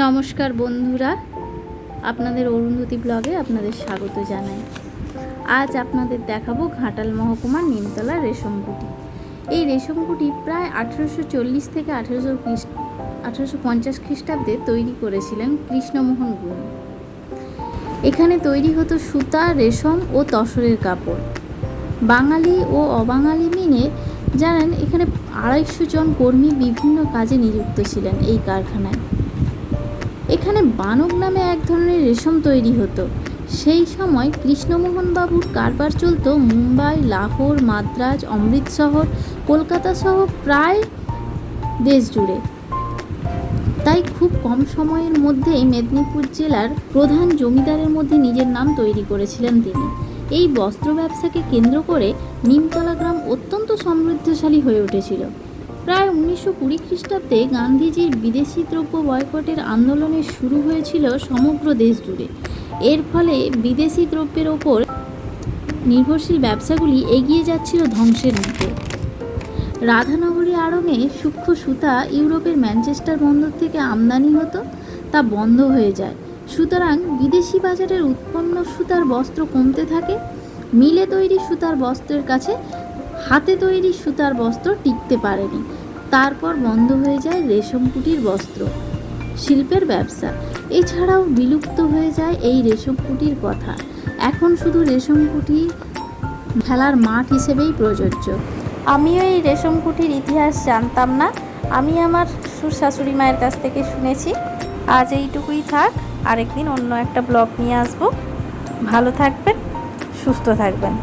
নমস্কার বন্ধুরা, আপনাদের অরুন্ধতী ব্লগে আপনাদের স্বাগত জানাই। আজ আপনাদের দেখাবো ঘাটাল মহকুমার নিমতলার রেশমকুটি। এই রেশমকুটি প্রায় 1840 থেকে 1850 খ্রিস্টাব্দে তৈরি করেছিলেন কৃষ্ণমোহন গুণ। এখানে তৈরি হতো সুতা, রেশম ও তসরের কাপড়। বাঙালি ও অবাঙালি মিলে জানেন এখানে 250 জন কর্মী বিভিন্ন কাজে নিযুক্ত ছিলেন এই কারখানায়। এখানে বানক নামে এক ধরনের রেশম তৈরি হতো। সেই সময় কৃষ্ণমোহন বাবুর কারবার চলতো মুম্বাই, লাহোর, মাদ্রাজ, অমৃতসর, কলকাতা সহ প্রায় দেশ জুড়ে। তাই খুব কম সময়ের মধ্যেই মেদিনীপুর জেলার প্রধান জমিদারের মধ্যে নিজের নাম তৈরি করেছিলেন তিনি। এই বস্ত্র ব্যবসাকে কেন্দ্র করে নিমতলা গ্রাম অত্যন্ত সমৃদ্ধশালী হয়ে উঠেছিল। প্রায় 1920 খ্রিস্টাব্দে গান্ধীজির বিদেশি দ্রব্য বয়কটের আন্দোলনের শুরু হয়েছিল সমগ্র দেশ জুড়ে। এর ফলে বিদেশি দ্রব্যের ওপর নির্ভরশীল ব্যবসাগুলি এগিয়ে যাচ্ছিল ধ্বংসের দিকে। রাধানগরী আড়ঙে সূক্ষ্ম সুতা ইউরোপের ম্যানচেস্টার বন্দর থেকে আমদানি হতো, তা বন্ধ হয়ে যায়। সুতরাং বিদেশি বাজারের উৎপন্ন সুতার বস্ত্র কমতে থাকে। মিলে তৈরি সুতার বস্ত্রের কাছে হাতে তৈরি সুতার বস্ত্র টিকতে পারেনি। তারপর বন্ধ হয়ে যায় রেশমকুটির বস্ত্র শিল্পের ব্যবসা। এছাড়াও বিলুপ্ত হয়ে যায় এই রেশমকুটির কথা। এখন শুধু রেশমকুটি খেলার মাঠ হিসেবেই প্রযোজ্য। আমিও এই রেশমকুটির ইতিহাস জানতাম না, আমি আমার শাশুড়ি মায়ের কাছ থেকে শুনেছি। আজ এইটুকুই থাক, আরেকদিন অন্য একটা ব্লগ নিয়ে আসবো। ভালো থাকবেন, সুস্থ থাকবেন।